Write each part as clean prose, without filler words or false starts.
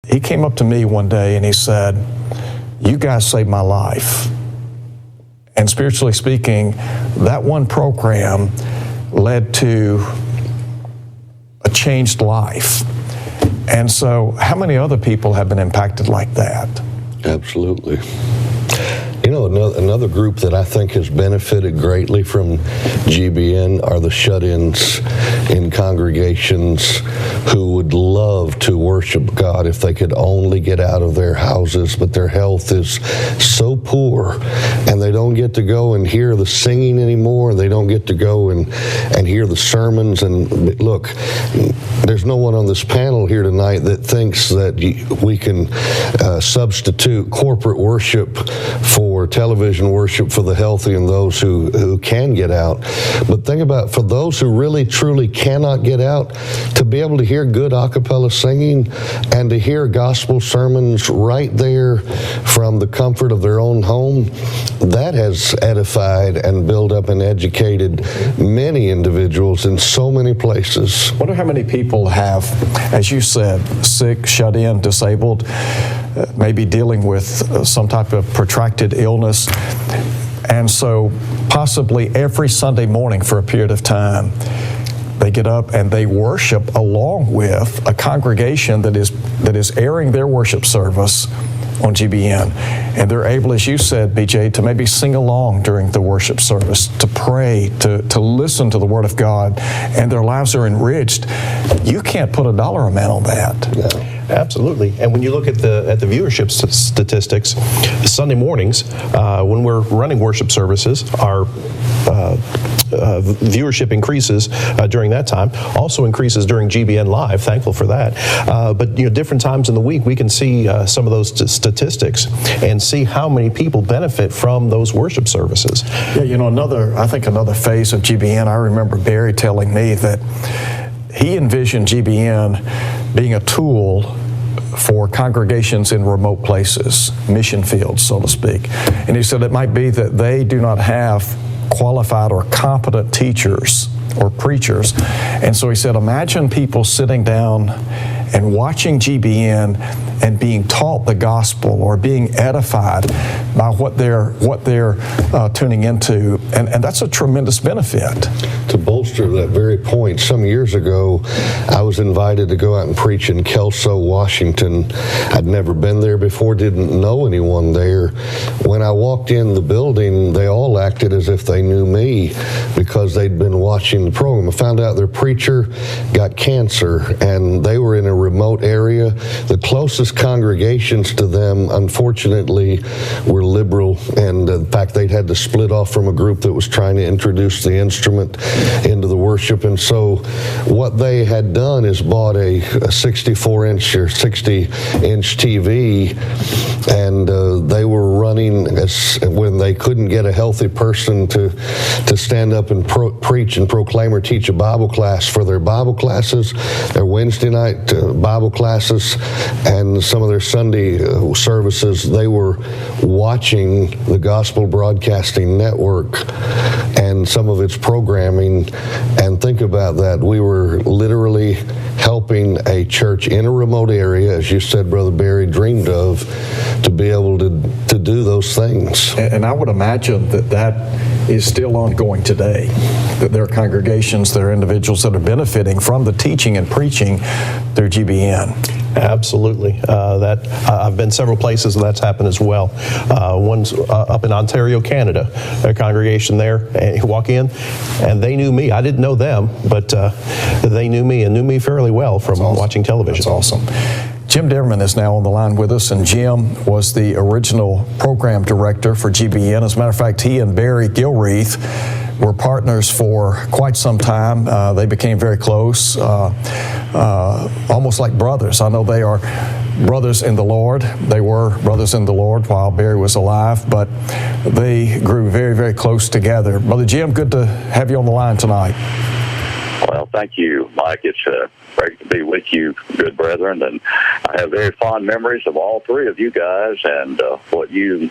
he came up to me one day and he said, "You guys saved my life." And spiritually speaking, that one program led to a changed life. And so how many other people have been impacted like that? Absolutely. You know, another group that I think has benefited greatly from GBN are the shut-ins in congregations who would love to worship God if they could only get out of their houses, but their health is so poor and they don't get to go and hear the singing anymore. They don't get to go and hear the sermons. And look, there's no one on this panel here tonight that thinks that we can substitute corporate worship for television worship for the healthy and those who can get out. But think about, for those who really truly cannot get out, to be able to hear good a cappella singing and to hear gospel sermons right there from the comfort of their own home, that has edified and built up and educated many individuals in so many places. I wonder how many people have, as you said, sick, shut in, disabled, maybe dealing with some type of protracted illness. And so possibly every Sunday morning for a period of time, they get up and they worship along with a congregation that is airing their worship service on GBN. And they're able, as you said, BJ, to maybe sing along during the worship service, to pray, to listen to the Word of God, and their lives are enriched. You can't put a dollar amount on that. No. Absolutely. And when you look at the viewership statistics, Sunday mornings, when we're running worship services, our viewership increases during that time, also increases during GBN Live, thankful for that. But different times in the week, we can see some of those statistics and see how many people benefit from those worship services. Yeah, I think another phase of GBN, I remember Barry telling me that he envisioned GBN being a tool for congregations in remote places, mission fields, so to speak. And he said it might be that they do not have qualified or competent teachers or preachers. And so he said, imagine people sitting down and watching GBN and being taught the gospel or being edified by what they're tuning into, and that's a tremendous benefit. To bolster that very point, some years ago, I was invited to go out and preach in Kelso, Washington. I'd never been there before, didn't know anyone there. When I walked in the building, they all acted as if they knew me because they'd been watching the program. I found out their preacher got cancer, and they were in a remote area. The closest congregations to them, unfortunately, were liberal, and in fact, they'd had to split off from a group that was trying to introduce the instrument into the worship. And so what they had done is bought a 64-inch or 60-inch TV, and they were running, when they couldn't get a healthy person to stand up and preach and proclaim or teach a Bible class for their Bible classes, their Wednesday night Bible classes, and some of their Sunday services. They were watching the Gospel Broadcasting Network and some of its programming. And think about that. We were literally helping a church in a remote area, as you said, Brother Barry dreamed of, to be able to do those things. And I would imagine that is still ongoing today, that there are congregations, there are individuals that are benefiting from the teaching and preaching through GBN. Absolutely. I've been several places and that's happened as well. One's up in Ontario, Canada, a congregation there, and you walk in and they knew me. I didn't know them, but they knew me and knew me fairly well from watching television. That's awesome. Jim Deverman is now on the line with us, and Jim was the original program director for GBN. As a matter of fact, he and Barry Gilreath were partners for quite some time. They became very close, almost like brothers. I know they are brothers in the Lord. They were brothers in the Lord while Barry was alive, but they grew very, very close together. Brother Jim, good to have you on the line tonight. Well, thank you, Mike. It's great to be with you, good brethren, and I have very fond memories of all three of you guys and what you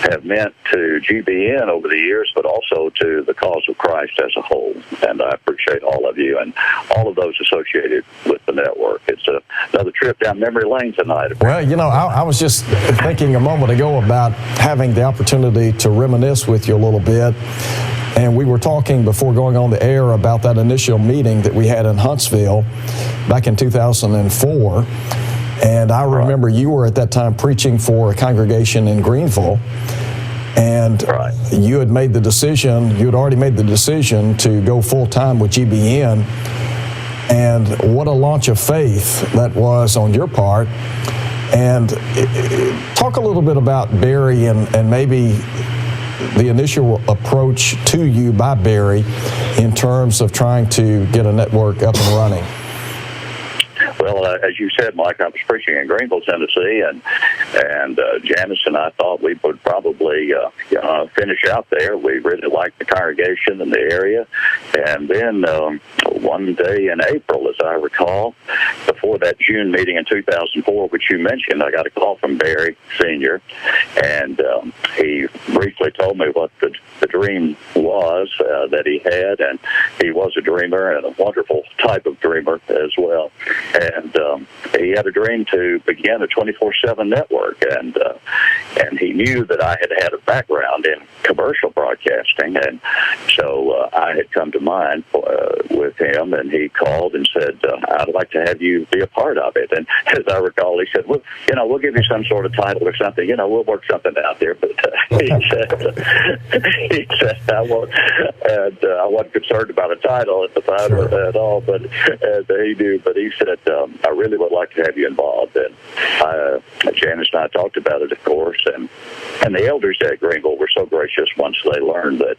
have meant to GBN over the years, but also to the cause of Christ as a whole. And I appreciate all of you and all of those associated with the network. It's another trip down memory lane tonight. Well, you know, I was just thinking a moment ago about having the opportunity to reminisce with you a little bit. And we were talking before going on the air about that initial meeting that we had in Huntsville back in 2004. And I remember you were at that time preaching for a congregation in Greenville. And you had made the decision, you had already made the decision to go full-time with GBN. And what a launch of faith that was on your part. And talk a little bit about Barry and maybe the initial approach to you by Barry in terms of trying to get a network up and running. Well, as you said, Mike, I was preaching in Greenville, Tennessee, and Janice and I thought we would probably finish out there. We really liked the congregation and the area. And then one day in April, as I recall, before that June meeting in 2004, which you mentioned, I got a call from Barry Sr., and he briefly told me what the dream was that he had, and he was a dreamer and a wonderful type of dreamer as well. And he had a dream to begin a 24/7 network, and he knew that I had a background in commercial broadcasting, and so I had come to mind with him, and he called and said, "I'd like to have you be a part of it." And as I recall, he said, "Well, we'll give you some sort of title or something. We'll work something out there." But he said, "I wasn't concerned about a title at the time at all." But he knew. But he said, "I really would like to have you involved." And Janice and I talked about it, of course, and the elders at Greenville were so gracious once they learned that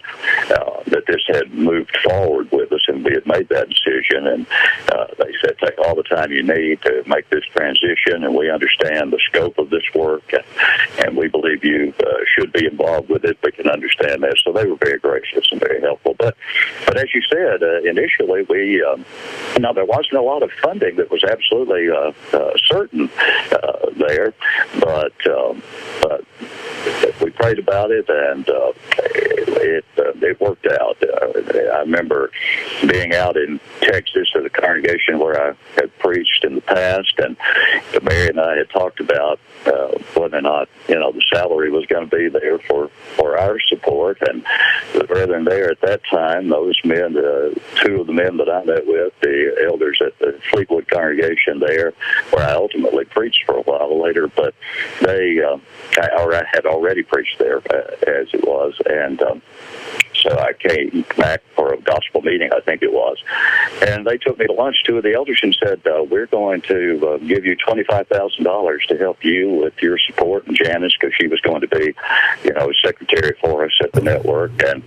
this had moved forward with us and we had made that decision. And they said, "Take all the time you need to make this transition, and we understand the scope of this work, and we believe you should be involved with it. We can understand that." So they were very gracious and very helpful. But as you said, initially there wasn't a lot of funding that was absolutely certain there, but we prayed about it, and it worked out. I remember being out in Texas at a congregation where I had preached in the past, and Mary and I had talked about whether or not the salary was going to be there for our support. And the brethren there at that time, those men, two of the men that I met with, the elders at the Fleetwood congregation there, where I ultimately preached for a while later, but I had already preached there as it was, and so I came back for a gospel meeting, I think it was, and they took me to lunch, two of the elders, and said, "We're going to give you $25,000 to help you with your support," and Janice, because she was going to be, secretary for us at the network. And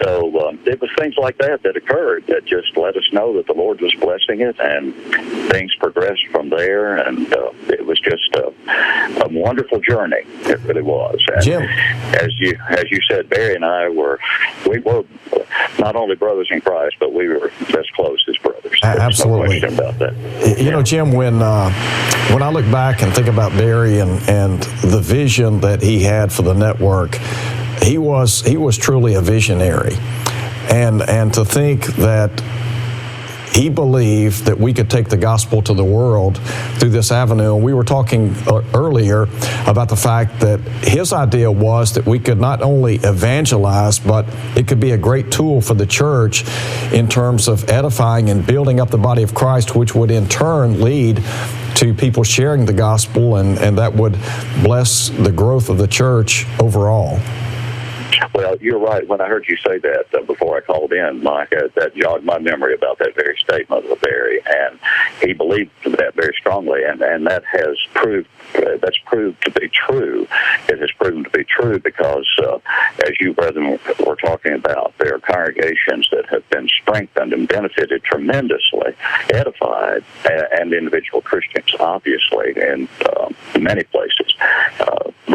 so it was things like that occurred that just let us know that the Lord was blessing it, and things progressed from there, and it was just a wonderful journey. It really was. And Jim, as you said, Barry and I were not only brothers in Christ, but we were as close as brothers. Absolutely. No question about that. Jim, when I look back and think about Barry and the vision that he had for the network, he was truly a visionary, and to think that he believed that we could take the gospel to the world through this avenue. And we were talking earlier about the fact that his idea was that we could not only evangelize, but it could be a great tool for the church in terms of edifying and building up the body of Christ, which would in turn lead to people sharing the gospel, and that would bless the growth of the church overall. Well, you're right. When I heard you say that before I called in, Mike, that jogged my memory about that very statement of Barry, and he believed that very strongly, and that has proved to be true. It has proven to be true because, as you brethren were talking about, there are congregations that have been strengthened and benefited tremendously, edified, and individual Christians, obviously, in many places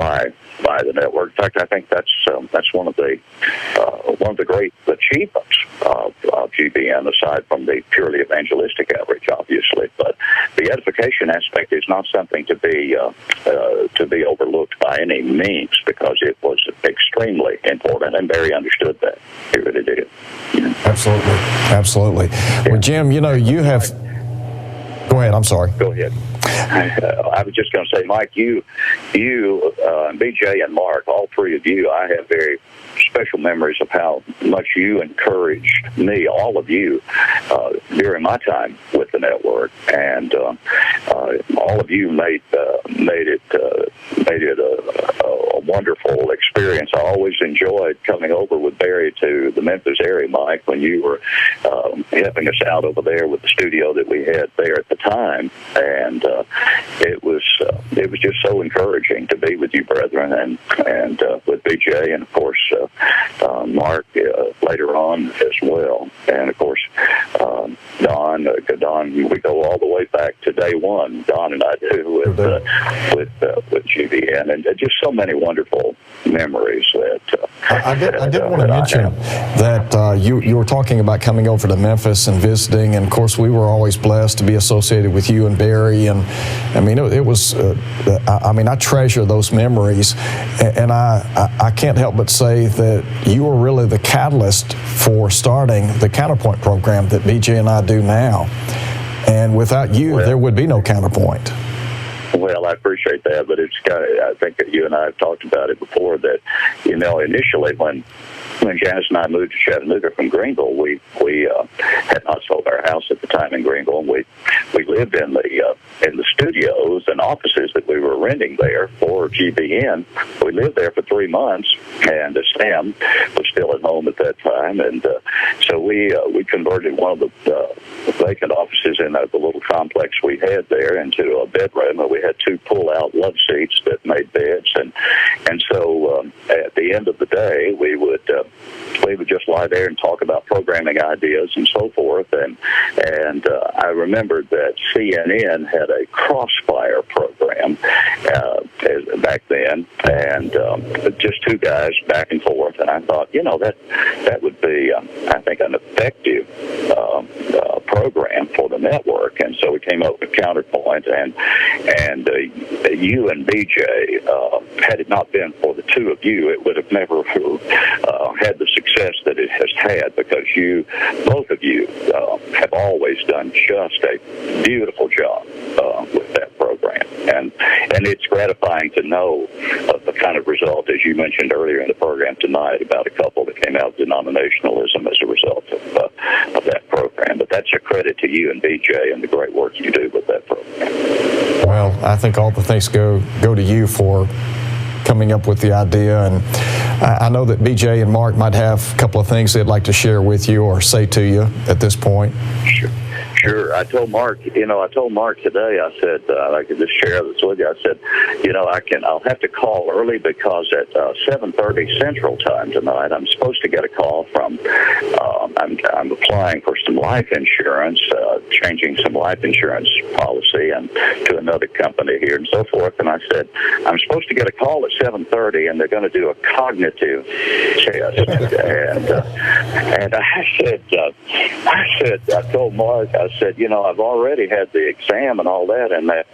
by the network. In fact, I think that's one of the great achievements of GBN, aside from the purely evangelistic outreach, obviously. But the edification aspect is not something to be overlooked by any means, because it was extremely important, and Barry understood that. He really did. Absolutely. Well, Jim, you have. Go ahead. I'm sorry. Go ahead. I was just going to say, Mike, you, BJ, and Mark, all three of you, I have very special memories of how much you encouraged me, all of you, during my time with the network, and all of you made it a wonderful experience. I always enjoyed coming over with Barry to the Memphis area, Mike, when you were helping us out over there with the studio that we had there at the time, and it was just so encouraging to be with you, brethren, and with BJ, and of course Mark later on as well, and of course Don. We go all the way back to day one. Don and I do with GBN, and just so many wonderful memories that I did want to mention that you were talking about coming over to Memphis and visiting, and of course we were always blessed to be associated with you and Barry, and I mean it was I treasure those memories, and I can't help but say that you were really the catalyst for starting the Counterpoint program that BJ and I do now, and without you there would be no Counterpoint. Well, I appreciate that, but I think that you and I have talked about it before, that, initially when Janice and I moved to Chattanooga from Greenville, we had not sold our house at the time in Greenville, and we lived in the studios and offices that we were renting there for GBN. We lived there for 3 months, and Sam was still at home at that time, and so we converted one of the vacant offices in the little complex we had there into a bedroom, and we had 2 pull-out love seats that made beds, and so at the end of the day, we would just lie there and talk about programming ideas and so forth. And I remembered that CNN had a Crossfire program back then, and just 2 guys back and forth. And I thought, that would be, I think, an effective program for the network. And so we came up with Counterpoint, and you and BJ, had it not been for the 2 of you, it would have never had the success that it has had, because both of you have always done just a beautiful job with that program, and it's gratifying to know the kind of result, as you mentioned earlier in the program tonight, about a couple that came out of denominationalism as a result of that program. But that's a credit to you and BJ and the great work you do with that program. Well, I think all the thanks go to you for coming up with the idea, and I know that BJ and Mark might have a couple of things they'd like to share with you or say to you at this point. Sure. I told Mark today, I said, I could just share this with you. I said, I'll have to call early, because at 7:30 Central Time tonight, I'm supposed to get a call from, I'm applying for some life insurance, changing some life insurance policy and to another company here and so forth. And I said, I'm supposed to get a call at 7:30, and they're going to do a cognitive test. And I told Mark, I said, I've already had the exam and all that, and I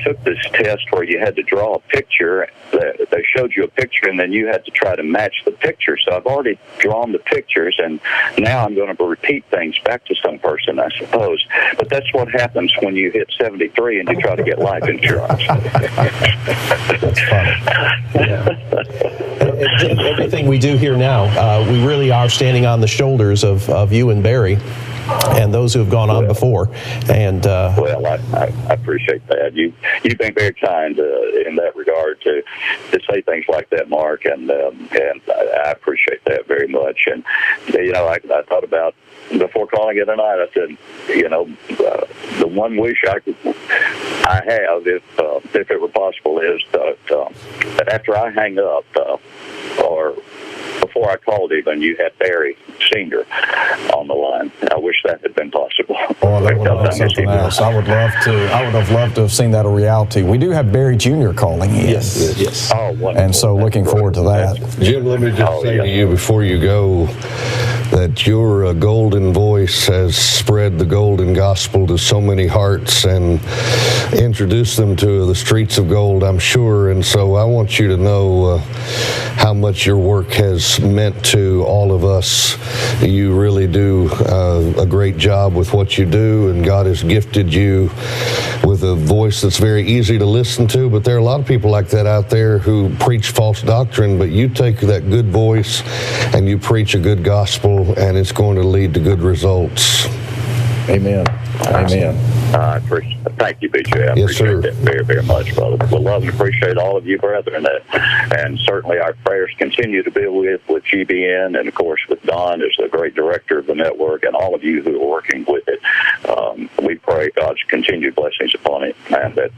took this test where you had to draw a picture. They showed you a picture, and then you had to try to match the picture. So I've already drawn the pictures, and now I'm going to repeat things back to some person, I suppose. But that's what happens when you hit 73 and you try to get life insurance. That's funny. Yeah. Everything we do here now, we really are standing on the shoulders of you and Barry and those who have gone on before. And well, I appreciate that. You've been very kind in that regard to say things like that, Mark, and I appreciate that very much. And I thought about, before calling it a night, I said, the one wish I have, if it were possible, is that after I hang up, or before I called even, you had Barry Sr. on the line. I wish that had been possible. Oh, that would have been something else. I would have loved to have seen that a reality. We do have Barry Jr. calling in. Yes. Oh, wonderful. And so looking forward to that. Jim, let me just say to you before you go that your golden voice has spread the golden gospel to so many hearts and introduced them to the streets of gold, I'm sure. And so I want you to know how much your work has meant to all of us. You really do a great job with what you do, and God has gifted you with a voice that's very easy to listen to. But there are a lot of people like that out there who preach false doctrine, but you take that good voice and you preach a good gospel, and it's going to lead to good results. Amen. Amen. Thank you, BJ. I Yes, appreciate sir. that very, very much, brother. We love and appreciate all of you, brethren, and certainly our prayers continue to be with GBN, and of course with Don as the great director of the network, and all of you who are working with it. We pray God's continued blessings upon it, and that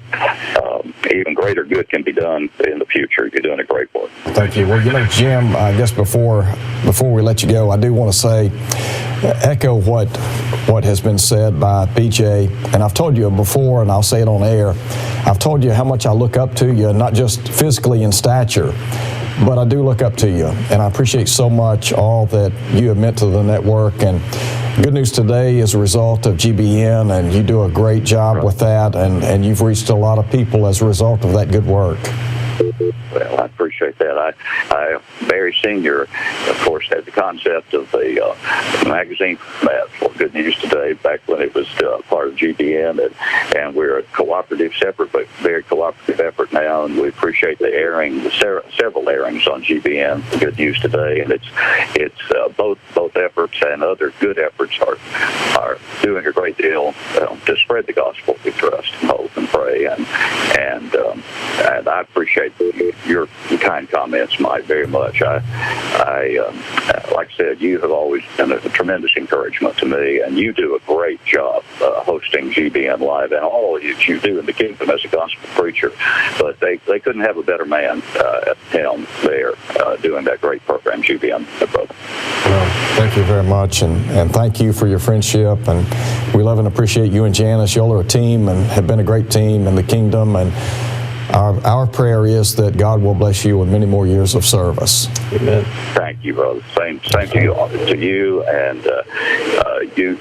even greater good can be done in the future. You're doing a great work. Thank you. Well, Jim, I guess before we let you go, I do want to say, echo what has been said by BJ, and I've told you before, and I'll say it on air. I've told you how much I look up to you, not just physically in stature, but I do look up to you, and I appreciate so much all that you have meant to the network. And good news today is a result of GBN, and you do a great job with that, and you've reached a lot of people as a result of that good work. Well, I appreciate that. Barry Sr., of course, had the concept of the magazine format for Good News Today back when it was part of GBN, and we're a cooperative, separate but very cooperative effort now, and we appreciate the airing, several airings on GBN, Good News Today, and it's both efforts and other good efforts are doing a great deal to spread the gospel. We trust and hope and pray, and I appreciate your kind comments, Mike, very much. Like I said, you have always been a tremendous encouragement to me, and you do a great job hosting GBN Live and all that you do in the kingdom as a gospel preacher. But they couldn't have a better man at the helm there doing that great program, GBN, brother. Well, thank you very much, and thank you for your friendship, and we love and appreciate you and Janice. Y'all are a team and have been a great team in the kingdom, and our prayer is that God will bless you with many more years of service. Amen. Thank you, brother. Same to you, and you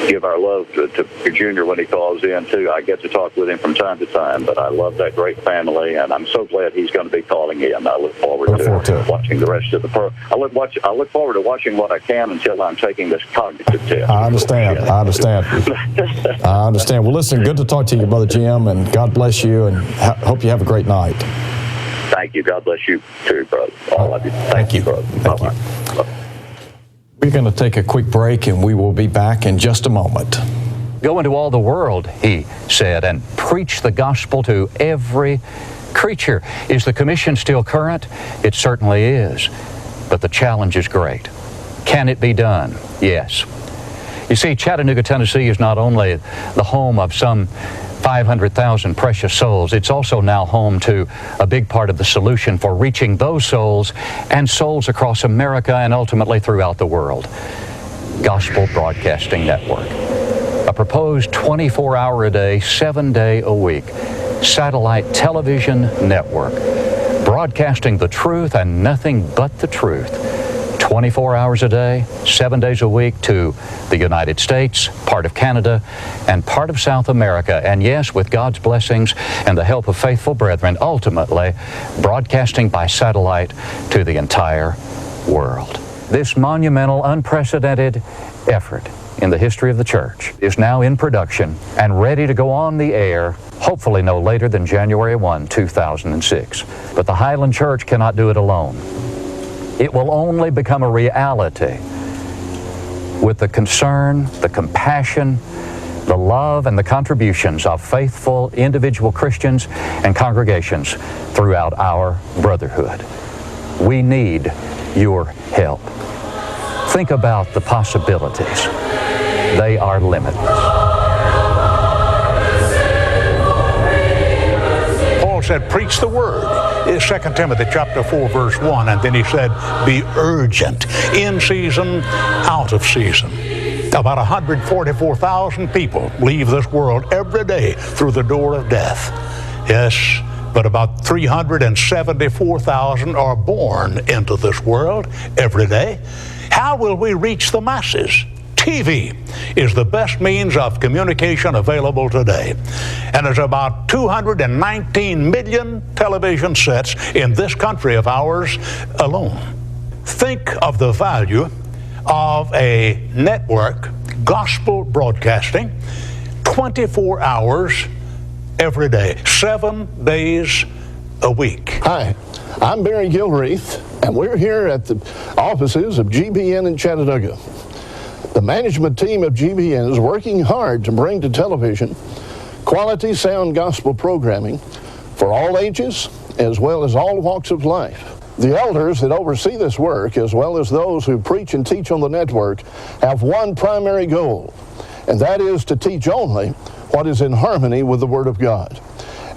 give our love to your junior when he calls in too. I get to talk with him from time to time, but I love that great family, and I'm so glad he's going to be calling in. I look forward to watching the rest of the I look forward to watching what I can until I'm taking this cognitive test. I understand. I understand. Well, listen, good to talk to you, Brother Jim, and God bless you, and hope you have a great night. Thank you. God bless you too, brother. All of you. Thank you, brother. Bye-bye. We're going to take a quick break, and we will be back in just a moment. Go into all the world, he said, and preach the gospel to every creature. Is the commission still current? It certainly is. But the challenge is great. Can it be done? Yes. You see, Chattanooga, Tennessee is not only the home of some 500,000 precious souls, it's also now home to a big part of the solution for reaching those souls and souls across America and ultimately throughout the world. Gospel Broadcasting Network, a proposed 24-hour-a-day, 7-day-a-week satellite television network, broadcasting the truth and nothing but the truth, 24 hours a day, 7 days a week to the United States, part of Canada, and part of South America. And yes, with God's blessings and the help of faithful brethren, ultimately broadcasting by satellite to the entire world. This monumental, unprecedented effort in the history of the church is now in production and ready to go on the air, hopefully no later than January 1, 2006. But the Highland Church cannot do it alone. It will only become a reality with the concern, the compassion, the love, and the contributions of faithful individual Christians and congregations throughout our brotherhood. We need your help. Think about the possibilities. They are limitless. Paul said, preach the word. 2 Timothy chapter 4, verse 1, and then he said, be urgent, in season, out of season. About 144,000 people leave this world every day through the door of death. Yes, but about 374,000 are born into this world every day. How will we reach the masses? TV is the best means of communication available today. And there's about 219 million television sets in this country of ours alone. Think of the value of a network, gospel broadcasting, 24 hours every day, 7 days a week. Hi, I'm Barry Gilreath, and we're here at the offices of GBN in Chattanooga. The management team of GBN is working hard to bring to television quality sound gospel programming for all ages as well as all walks of life. The elders that oversee this work, as well as those who preach and teach on the network, have one primary goal, and that is to teach only what is in harmony with the Word of God.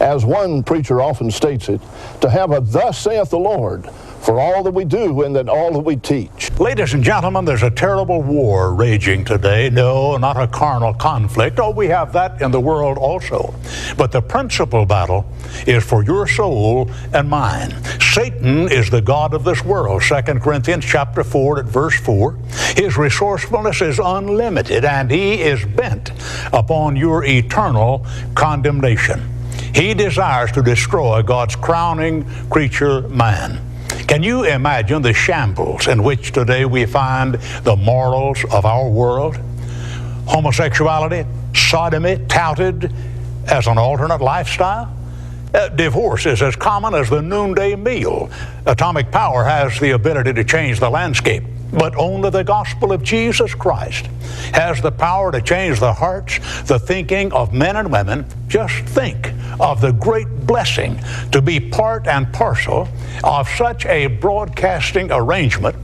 As one preacher often states it, to have a thus saith the Lord for all that we do and that all that we teach. Ladies and gentlemen, there's a terrible war raging today. No, not a carnal conflict. Oh, we have that in the world also. But the principal battle is for your soul and mine. Satan is the god of this world. 2 Corinthians chapter 4 at verse 4. His resourcefulness is unlimited, and he is bent upon your eternal condemnation. He desires to destroy God's crowning creature, man. Can you imagine the shambles in which today we find the morals of our world? Homosexuality, sodomy touted as an alternate lifestyle. Divorce is as common as the noonday meal. Atomic power has the ability to change the landscape, but only the gospel of Jesus Christ has the power to change the hearts, the thinking of men and women. Just think of the great blessing to be part and parcel of such a broadcasting arrangement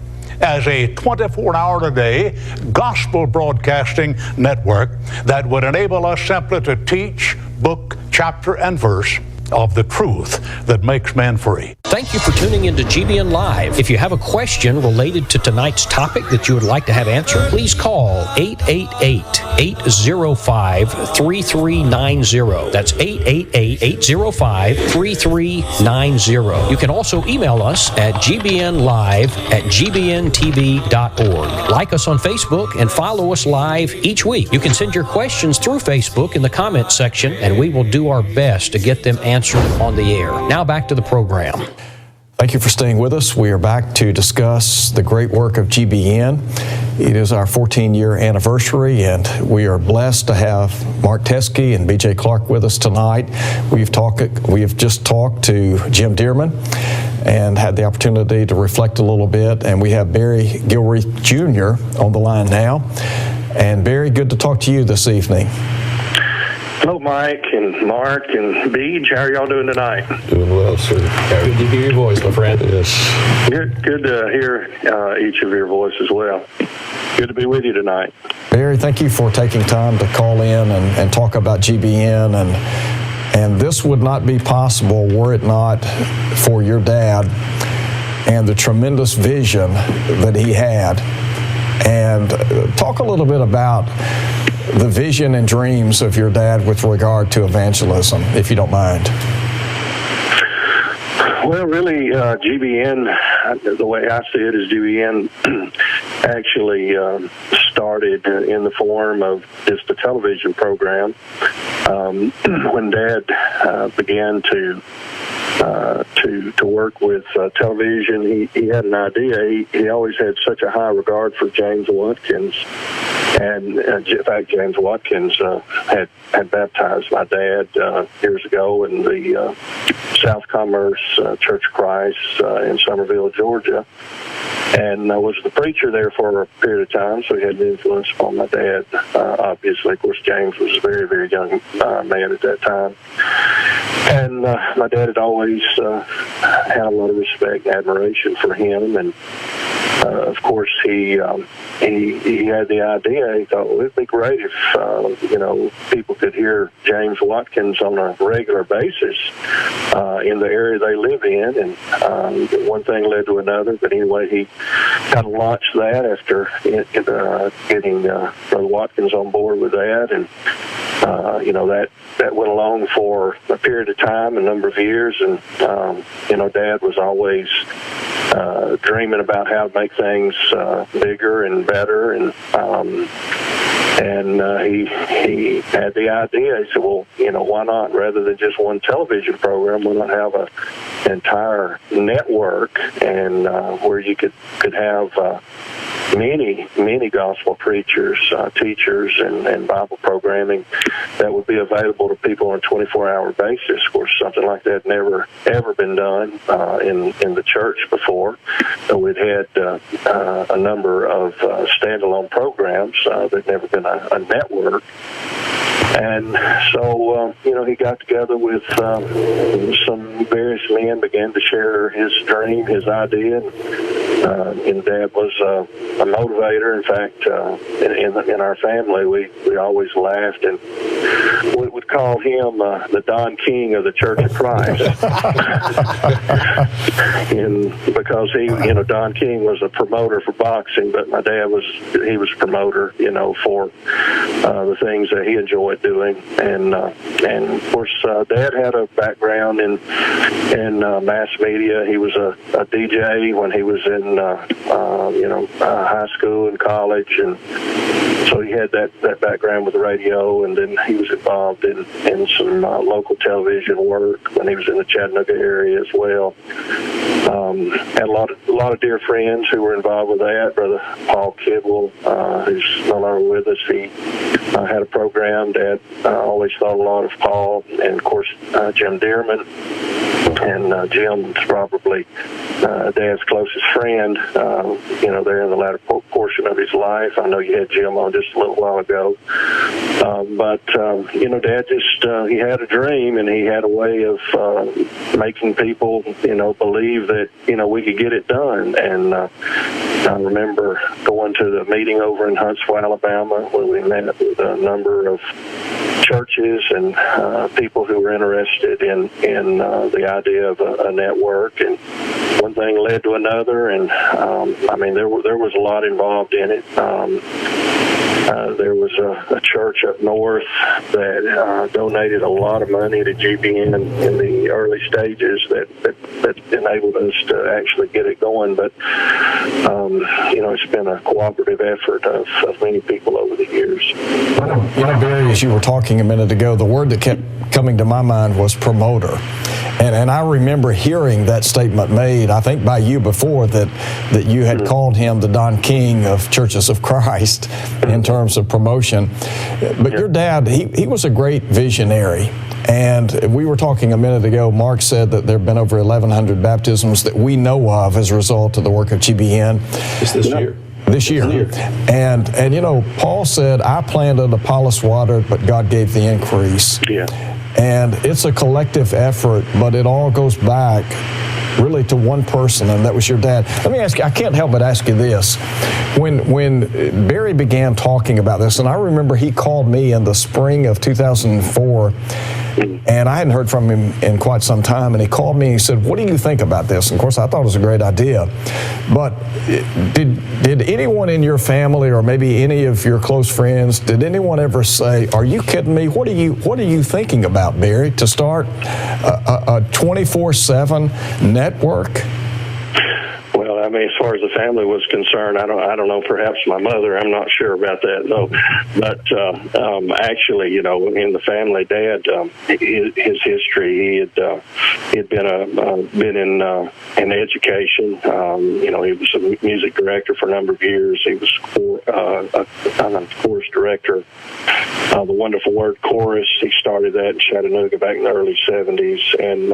as a 24-hour-a-day gospel broadcasting network that would enable us simply to teach book, chapter, and verse of the truth that makes men free. Thank you for tuning into GBN Live. If you have a question related to tonight's topic that you would like to have answered, please call 888-805-3390. That's 888-805-3390. You can also email us at gbnlive@gbntv.org. Like us on Facebook and follow us live each week. You can send your questions through Facebook in the comments section, and we will do our best to get them answered on the air. Now back to the program. Thank you for staying with us. We are back to discuss the great work of GBN. It is our 14-year anniversary, and we are blessed to have Mark Teskey and B.J. Clark with us tonight. We have just talked to Jim Dearman and had the opportunity to reflect a little bit, and we have Barry Gilreath Jr. on the line now. And Barry, good to talk to you this evening. Hello, Mike and Mark and Beej. How are y'all doing tonight? Doing well, sir. Good to hear your voice, my friend. Yes. Good to hear each of your voice as well. Good to be with you tonight. Barry, thank you for taking time to call in and talk about GBN. And this would not be possible were it not for your dad and the tremendous vision that he had. And talk a little bit about the vision and dreams of your dad with regard to evangelism, if you don't mind. Well, really, GBN, the way I see it is GBN actually started in the form of just a television program. When Dad began to work with television, he had an idea. He always had such a high regard for James Watkins. And in fact, James Watkins had baptized my dad years ago in the South Commerce Church of Christ in Summerville, Georgia, and was the preacher there for a period of time, so he had an influence upon my dad. Obviously, of course, James was a very, very young man at that time. And my dad had always had a lot of respect and admiration for him, and of course, he had the idea. He thought, well, it'd be great if people could hear James Watkins on a regular basis in the area they live in. And one thing led to another. But anyway, he kind of launched that after getting Brother Watkins on board with that, and that went along for a period of time, a number of years, and Dad was always dreaming about how to make things bigger and better, and he had the idea. He said, well, why not? Rather than just one television program, why not have an entire network, and where you could have many gospel preachers, teachers, and Bible programming that would be available to people on a 24-hour basis. Of course, something like that never ever been done in the church before. So we'd had a number of standalone programs. There'd never been a network. And so, he got together with some various men, began to share his dream, his idea, and Dad was a motivator. In fact, in our family, we always laughed, and we would call him the Don King of the Church of Christ, and because Don King was a promoter for boxing, but my dad was a promoter, for the things that he enjoyed doing, and of course, Dad had a background in mass media. He was a DJ when he was in high school and college, and so he had that background with the radio, and then he was involved in some local television work when he was in the Chattanooga area as well. Had a lot of dear friends who were involved with that. Brother Paul Kidwell, who's no longer with us, he had a program. Dad always thought a lot of Paul, and of course Jim Dearman. And Jim was probably Dad's closest friend, there in the latter portion of his life. I know you had Jim on just a little while ago. But Dad just, he had a dream, and he had a way of making people, believe that, we could get it done. And I remember going to the meeting over in Huntsville, Alabama, where we met with a number of churches and people who were interested in the idea of a network, and one thing led to another, and there was a lot involved in it. There was a church up north that donated a lot of money to GBN in the early stages that enabled us to actually get it going. But it's been a cooperative effort of many people over the years. Barry, as you were talking a minute ago, the word that kept coming to my mind was promoter. And I remember hearing that statement made, I think by you before, that you had called him the Don King of Churches of Christ in terms of promotion. But your dad, he was a great visionary. And we were talking a minute ago, Mark said that there have been over 1,100 baptisms that we know of as a result of the work of GBN. Just this year. This year. And Paul said, I planted, Apollos watered, but God gave the increase. Yeah. And it's a collective effort, but it all goes back really to one person, and that was your dad. Let me ask you, I can't help but ask you this. When Barry began talking about this, and I remember he called me in the spring of 2004, and I hadn't heard from him in quite some time, and he called me and he said, what do you think about this? And of course, I thought it was a great idea. But did anyone in your family, or maybe any of your close friends, did anyone ever say, are you kidding me? What are you thinking about, Barry, to start a 24/7 network? Well, as far as the family was concerned, I don't know. Perhaps my mother. I'm not sure about that though. But actually, in the family, Dad, his history, he had been in education. He was a music director for a number of years. He was a chorus director. The Wonderful Word Chorus. He started that in Chattanooga back in the early '70s, and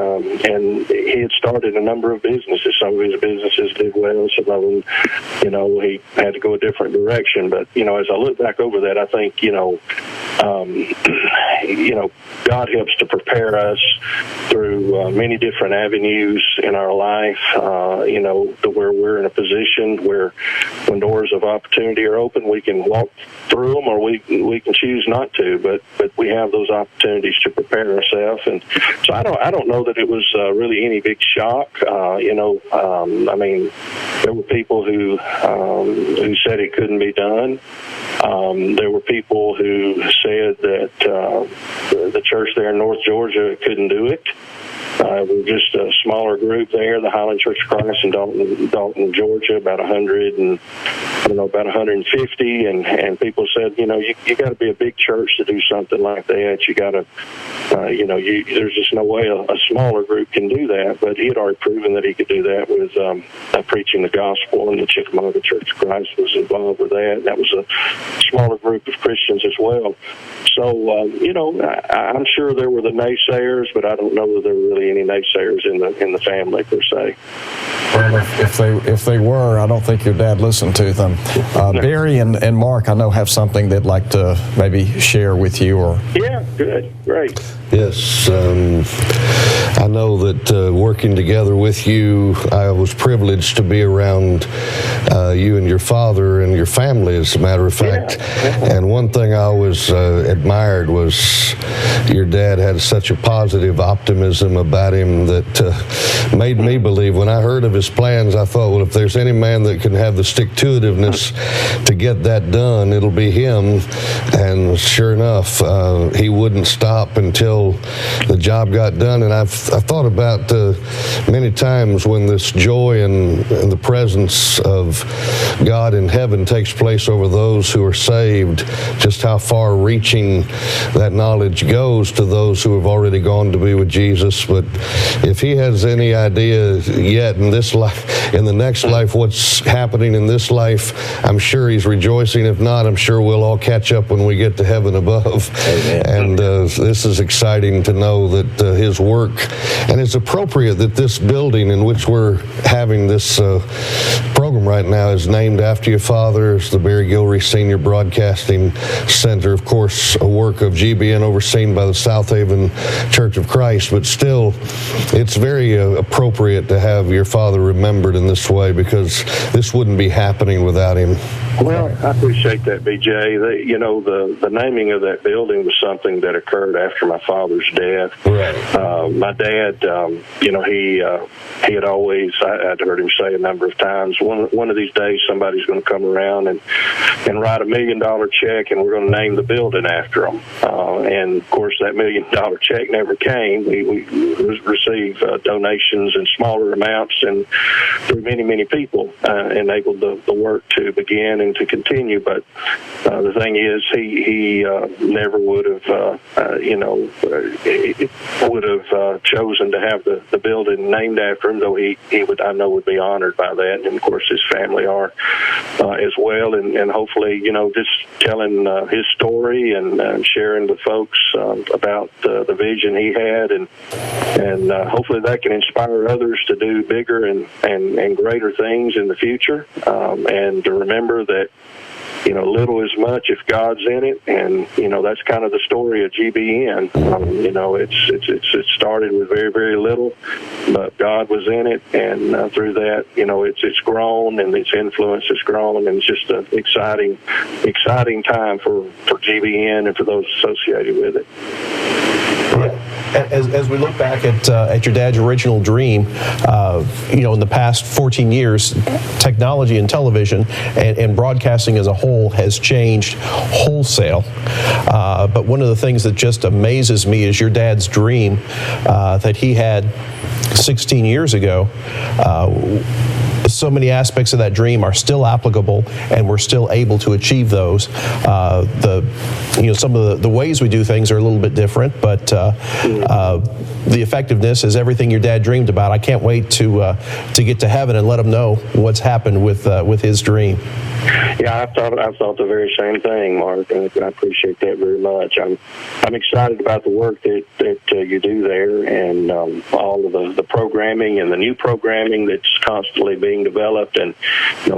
he had started a number of businesses. Some of his businesses did well. Some of them, he had to go a different direction. But as I look back over that, I think God helps to prepare us through many different avenues in our life, to where we're in a position where when doors of opportunity are open, we can walk through them, or we can choose not to, but we have those opportunities to prepare ourselves. And so I don't know that it was really any big shock. There were people who said it couldn't be done. There were people who said that the church there in North Georgia couldn't do it. We're just a smaller group there, the Highland Church of Christ in Dalton, Georgia, about 150, and people said, you got to be a big church to do something like that. You got to, there's just no way a smaller group can do that. But he had already proven that he could do that with preaching the gospel, and the Chickamauga Church of Christ was involved with that. And that was a smaller group of Christians as well. So, I'm sure there were the naysayers, but I don't know that there were really any naysayers in the family per se. Well, if they were, I don't think your dad listened to them. Barry and Mark, I know, have something they'd like to maybe share with you. Or yeah, good, great. Yes, I know that working together with you, I was privileged to be around you and your father and your family, as a matter of fact. Yeah. And one thing I always admired was your dad had such a positive optimism about him that made me believe. When I heard of his plans, I thought, well, if there's any man that can have the stick-to-itiveness to get that done, it'll be him. And sure enough, he wouldn't stop until the job got done. And I've thought about many times when this joy and the presence of God in heaven takes place over those who are saved, just how far-reaching that knowledge goes to those who have already gone to be with Jesus. But if he has any idea yet in this life, in the next life, what's happening in this life, I'm sure he's rejoicing. If not, I'm sure we'll all catch up when we get to heaven above. Amen. And this is exciting to know that his work, and it's appropriate that this building in which we're having this program right now is named after your father. It's the Barry Gilreath Senior Broadcasting Center, of course, a work of GBN overseen by the South Haven Church of Christ, but still, it's very appropriate to have your father remembered in this way, because this wouldn't be happening without him. Well, I appreciate that, BJ. The naming of that building was something that occurred after my father's death. Right. My dad, he had always, I'd heard him say a number of times, one of these days somebody's going to come around and write $1 million check, and we're going to name the building after him. And of course, that $1 million check never came. We received donations in smaller amounts, and through many people enabled the work to begin and to continue. But the thing is, he never would have chosen to have the building named after him, though he would, I know, would be honored by that, and of course his family are as well. And hopefully, just telling his story and sharing with folks about the vision he had, and hopefully that can inspire others to do bigger and greater things in the future, and to remember that little is much if God's in it, and that's kind of the story of GBN. It started with very, very little, but God was in it, and through that, it's grown, and its influence has grown, and it's just an exciting time for GBN and for those associated with it. As we look back at your dad's original dream, in the past 14 years, technology and television and broadcasting as a whole has changed wholesale. But one of the things that just amazes me is your dad's dream that he had 16 years ago. So many aspects of that dream are still applicable, and we're still able to achieve those. Some of the ways we do things are a little bit different, but the effectiveness is everything your dad dreamed about. I can't wait to get to heaven and let him know what's happened with his dream. Yeah, I've thought the very same thing, Mark, and I appreciate that very much. I'm excited about the work that you do there, and all of the programming and the new programming that's constantly being being developed. And,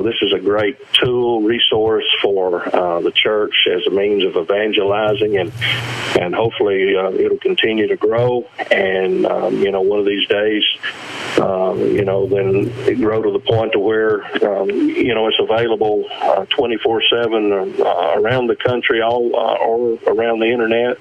this is a great tool, resource for the church as a means of evangelizing, and hopefully it'll continue to grow. And, one of these days, then it grow to the point to where, it's available 24/7 around the country, or around the internet,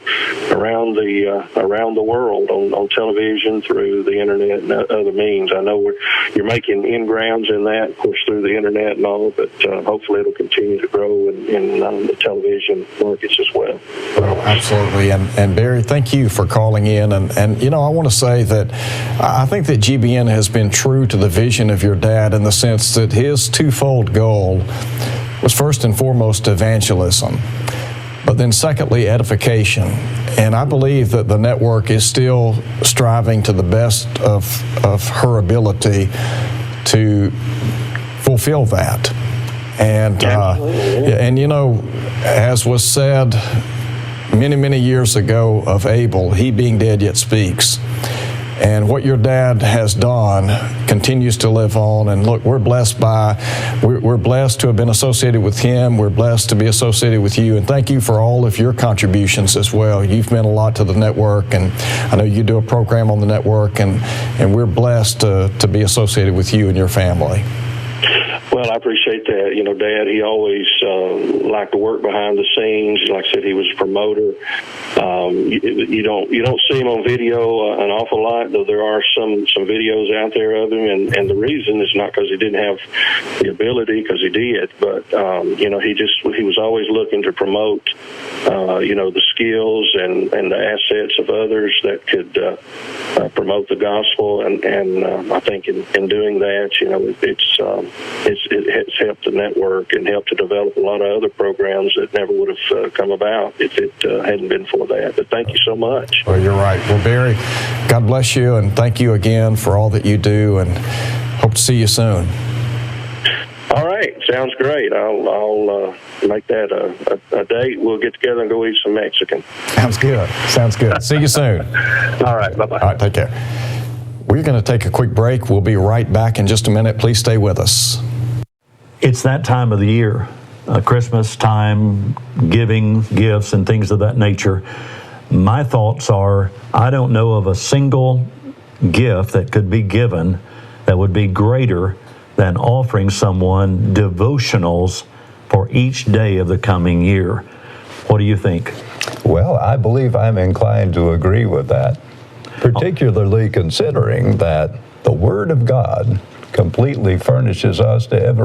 around the world, on television, through the internet and other means. I know you're making inroads in that, of course, through the internet and all, but hopefully it'll continue to grow in the television markets as well. Well, absolutely. And Barry, thank you for calling in. And I want to say that I think that GBN has been true to the vision of your dad, in the sense that his twofold goal was first and foremost evangelism, but then secondly, edification. And I believe that the network is still striving to the best of her ability to fulfill that. And as was said many, many years ago of Abel, he being dead yet speaks. And what your dad has done continues to live on. And look, we're blessed to have been associated with him. We're blessed to be associated with you. And thank you for all of your contributions as well. You've meant a lot to the network, and I know you do a program on the network, and we're blessed to be associated with you and your family. Well, I appreciate that. Dad, he always liked to work behind the scenes. Like I said, he was a promoter. You don't see him on video an awful lot, though there are some videos out there of him. And the reason is not because he didn't have the ability, because he did, but he was always looking to promote the skills and the assets of others that could promote the gospel. And I think in doing that, it's helped the network and helped to develop a lot of other programs that never would have come about if it hadn't been for that. But thank you so much. Well, you're right. Well, Barry, God bless you, and thank you again for all that you do, and hope to see you soon. All right. Sounds great. I'll make that a date. We'll get together and go eat some Mexican. Sounds good. See you soon. All right. Bye-bye. All right. Take care. We're going to take a quick break. We'll be right back in just a minute. Please stay with us. It's that time of the year, Christmas time, giving gifts and things of that nature. My thoughts are, I don't know of a single gift that could be given that would be greater than offering someone devotionals for each day of the coming year. What do you think? Well, I believe I'm inclined to agree with that, particularly considering that the Word of God completely furnishes us to every